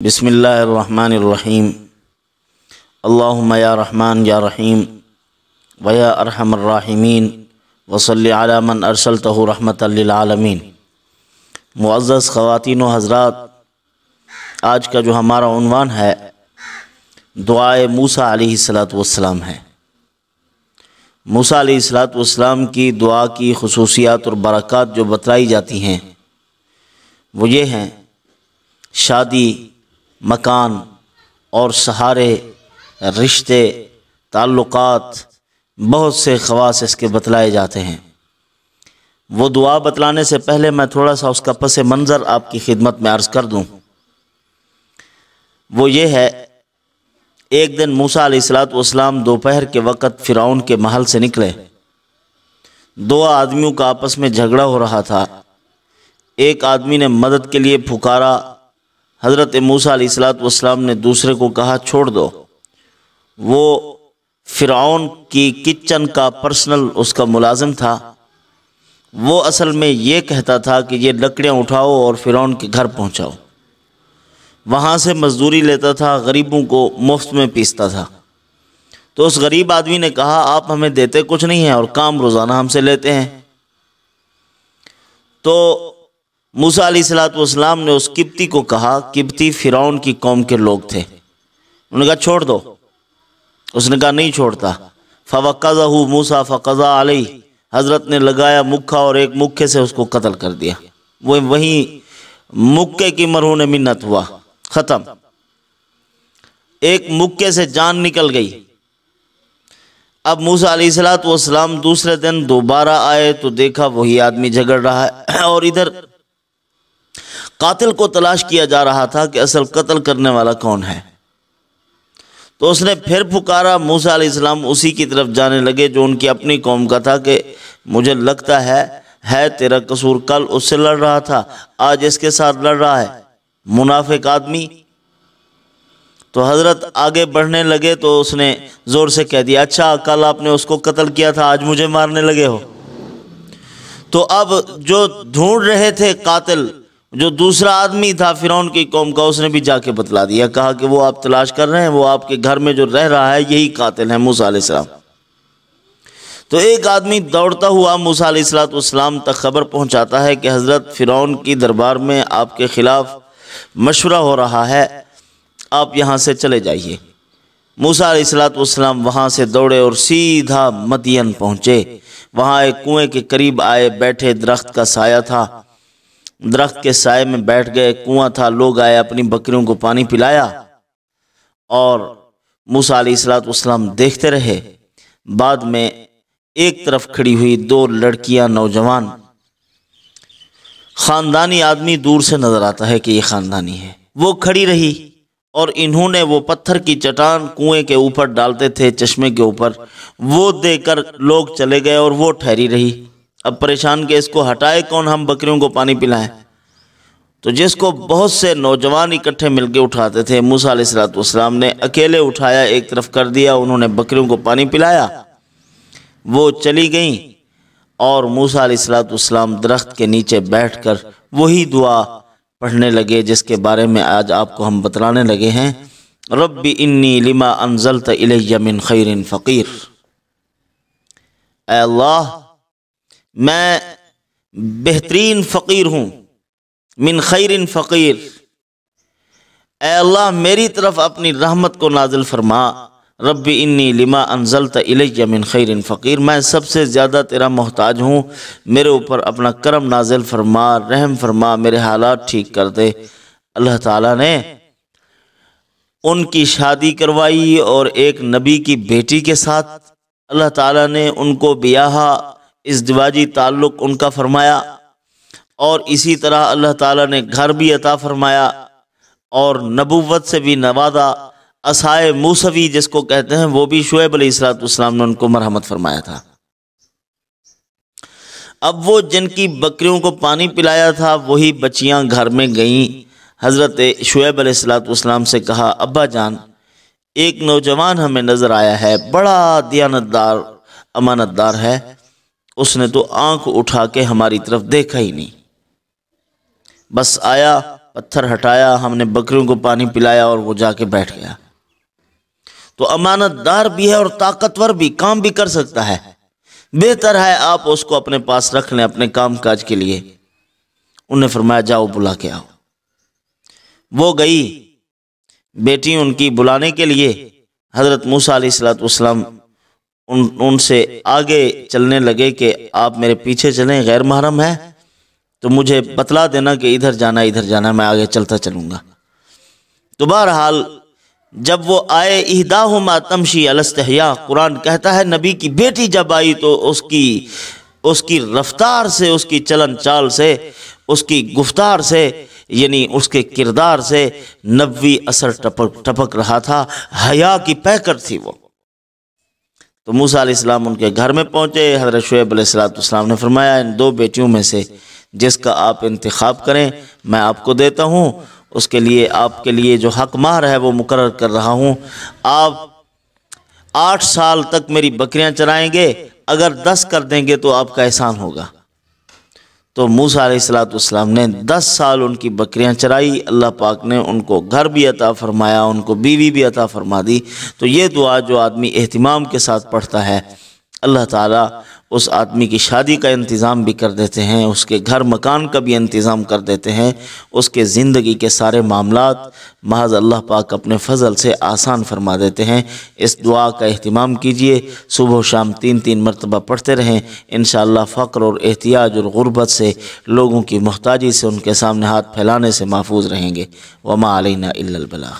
بسم اللہ الرحمن الرحیم اللہم یا رحمان یا رحیم ویا ارحم الراحمین وصلی علی من ارسلتہ رحمتا للعالمین۔ معزز خواتین و حضرات، آج کا جو ہمارا عنوان ہے دعائے موسیٰ علیہ السلام ہے۔ موسیٰ علیہ السلام کی دعا کی خصوصیات اور برکات جو بتلائی جاتی ہیں وہ یہ ہیں: شادی، مکان اور سہارے، رشتے، تعلقات، بہت سے خواص اس کے بتلائے جاتے ہیں۔ وہ دعا بتلانے سے پہلے میں تھوڑا سا اس کا پس منظر آپ کی خدمت میں عرض کر دوں۔ وہ یہ ہے، ایک دن موسیٰ علیہ السلام دوپہر کے وقت فرعون کے محل سے نکلے۔ دو آدمیوں کا آپس میں جھگڑا ہو رہا تھا۔ ایک آدمی نے مدد کے لیے پھکارا۔ حضرت موسیٰ علیہ السلام نے دوسرے کو کہا چھوڑ دو۔ وہ فرعون کی کچن کا پرسنل اس کا ملازم تھا۔ وہ اصل میں یہ کہتا تھا کہ یہ لکڑیاں اٹھاؤ اور فرعون کے گھر پہنچاؤ۔ وہاں سے مزدوری لیتا تھا، غریبوں کو مفت میں پیستا تھا۔ تو اس غریب آدمی نے کہا آپ ہمیں دیتے کچھ نہیں ہیں اور کام روزانہ ہم سے لیتے ہیں۔ تو موسیٰ علیہ السلام نے اس قبطی کو کہا، قبطی فرعون کی قوم کے لوگ تھے، انہوں نے کہا چھوڑ دو۔ اس نے کہا نہیں چھوڑتا۔ فَوَقَّذَهُ مُوسَىٰ فَقَضَىٰ عَلَيْهِ، حضرت نے لگایا مکہ اور ایک مکے سے اس کو قتل کر دیا۔ وہ وہیں مکے کی مرہون منت ہوا، ختم۔ ایک مکے سے جان نکل گئی۔ اب موسیٰ علیہ السلام دوسرے دن دوبارہ آئے تو دیکھا وہی آدمی جھگڑ رہا ہے اور ادھر قاتل کو تلاش کیا جا رہا تھا کہ اصل قتل کرنے والا کون ہے۔ تو اس نے پھر پکارا۔ موسیٰ علیہ السلام اسی کی طرف جانے لگے جو ان کی اپنی قوم کا تھا کہ مجھے لگتا ہے تیرا قصور، کل اس سے لڑ رہا تھا، آج اس کے ساتھ لڑ رہا ہے، منافق آدمی۔ تو حضرت آگے بڑھنے لگے تو اس نے زور سے کہہ دیا اچھا کل آپ نے اس کو قتل کیا تھا، آج مجھے مارنے لگے ہو۔ تو اب جو ڈھونڈ رہے تھے قاتل، جو دوسرا آدمی تھا فرعون کی قوم کا، اس نے بھی جا کے بتلا دیا، کہا کہ وہ آپ تلاش کر رہے ہیں، وہ آپ کے گھر میں جو رہ رہا ہے یہی قاتل ہے موسیٰ علیہ السلام۔ تو ایک آدمی دوڑتا ہوا موسیٰ علیہ السلام تک خبر پہنچاتا ہے کہ حضرت فرعون کی دربار میں آپ کے خلاف مشورہ ہو رہا ہے، آپ یہاں سے چلے جائیے۔ موسیٰ علیہ السلام وہاں سے دوڑے اور سیدھا مدین پہنچے۔ وہاں ایک کنویں کے قریب آئے، بیٹھے، درخت کا سایہ تھا، درخت کے سائے میں بیٹھ گئے۔ کنواں تھا، لوگ آئے، اپنی بکریوں کو پانی پلایا اور موسیٰ علیہ السلام دیکھتے رہے۔ بعد میں ایک طرف کھڑی ہوئی دو لڑکیاں، نوجوان، خاندانی آدمی دور سے نظر آتا ہے کہ یہ خاندانی ہے، وہ کھڑی رہی اور انہوں نے وہ پتھر کی چٹان کنویں کے اوپر ڈالتے تھے، چشمے کے اوپر، وہ دے کر لوگ چلے گئے اور وہ ٹھہری رہی۔ اب پریشان کہ اس کو ہٹائے کون، ہم بکریوں کو پانی پلائیں۔ تو جس کو بہت سے نوجوان اکٹھے مل کے اٹھاتے تھے، موسیٰ علیہ السلام نے اکیلے اٹھایا، ایک طرف کر دیا، انہوں نے بکریوں کو پانی پلایا، وہ چلی گئیں اور موسیٰ علیہ السلام درخت کے نیچے بیٹھ کر وہی دعا پڑھنے لگے جس کے بارے میں آج آپ کو ہم بتلانے لگے ہیں۔ رب انی لما انزلت الی من خیر فقیر، اے اللہ میں بہترین فقیر ہوں، من خیر فقیر، اے اللہ میری طرف اپنی رحمت کو نازل فرما۔ رب انی لما انزلت الی من خیر فقیر، میں سب سے زیادہ تیرا محتاج ہوں، میرے اوپر اپنا کرم نازل فرما، رحم فرما، میرے حالات ٹھیک کر دے۔ اللہ تعالیٰ نے ان کی شادی کروائی اور ایک نبی کی بیٹی کے ساتھ اللہ تعالیٰ نے ان کو بیاہا، ازدواجی تعلق ان کا فرمایا، اور اسی طرح اللہ تعالیٰ نے گھر بھی عطا فرمایا اور نبوت سے بھی نوازا۔ عصائے موسوی جس کو کہتے ہیں، وہ بھی شعیب علیہ السلام نے ان کو مرحمت فرمایا تھا۔ اب وہ جن کی بکریوں کو پانی پلایا تھا وہی بچیاں گھر میں گئیں۔ حضرت شعیب علیہ السلام سے کہا ابا جان، ایک نوجوان ہمیں نظر آیا ہے، بڑا دیانتدار، امانت دار ہے، اس نے تو آنکھ اٹھا کے ہماری طرف دیکھا ہی نہیں، بس آیا پتھر ہٹایا، ہم نے بکریوں کو پانی پلایا اور وہ جا کے بیٹھ گیا۔ تو امانت دار بھی ہے اور طاقتور بھی، کام بھی کر سکتا ہے، بہتر ہے آپ اس کو اپنے پاس رکھ لیں اپنے کام کاج کے لیے۔ انہوں نے فرمایا جاؤ بلا کے آؤ۔ وہ گئی بیٹی ان کی بلانے کے لیے، حضرت موسیٰ علیہ السلام ان سے آگے چلنے لگے کہ آپ میرے پیچھے چلیں، غیر محرم ہے تو مجھے بتلا دینا کہ ادھر جانا ادھر جانا، میں آگے چلتا چلوں گا۔ تو بہرحال جب وہ آئے، احداہما تمشی علی استحیاء، قرآن کہتا ہے نبی کی بیٹی جب آئی تو اس کی رفتار سے، اس کی چلن چال سے، اس کی گفتار سے، یعنی اس کے کردار سے نبوی اثر ٹپک رہا تھا، حیا کی پیکر تھی وہ۔ تو موسیٰ علیہ السلام ان کے گھر میں پہنچے۔ حضرت شعیب علیہ السلام نے فرمایا ان دو بیٹیوں میں سے جس کا آپ انتخاب کریں میں آپ کو دیتا ہوں، اس کے لیے آپ کے لیے جو حق مہر ہے وہ مقرر کر رہا ہوں۔ آپ 8 سال تک میری بکریاں چرائیں گے، اگر 10 کر دیں گے تو آپ کا احسان ہوگا۔ تو موسیٰ علیہ السلام نے 10 سال ان کی بکریاں چرائی، اللہ پاک نے ان کو گھر بھی عطا فرمایا، ان کو بیوی بھی عطا فرما دی۔ تو یہ دعا جو آدمی اہتمام کے ساتھ پڑھتا ہے، اللہ تعالیٰ اس آدمی کی شادی کا انتظام بھی کر دیتے ہیں، اس کے گھر مکان کا بھی انتظام کر دیتے ہیں، اس کے زندگی کے سارے معاملات محض اللہ پاک اپنے فضل سے آسان فرما دیتے ہیں۔ اس دعا کا اہتمام کیجئے، صبح و شام 3 مرتبہ پڑھتے رہیں، انشاءاللہ فقر اور احتیاج اور غربت سے، لوگوں کی محتاجی سے، ان کے سامنے ہاتھ پھیلانے سے محفوظ رہیں گے۔ وما علینا الا البلاغ۔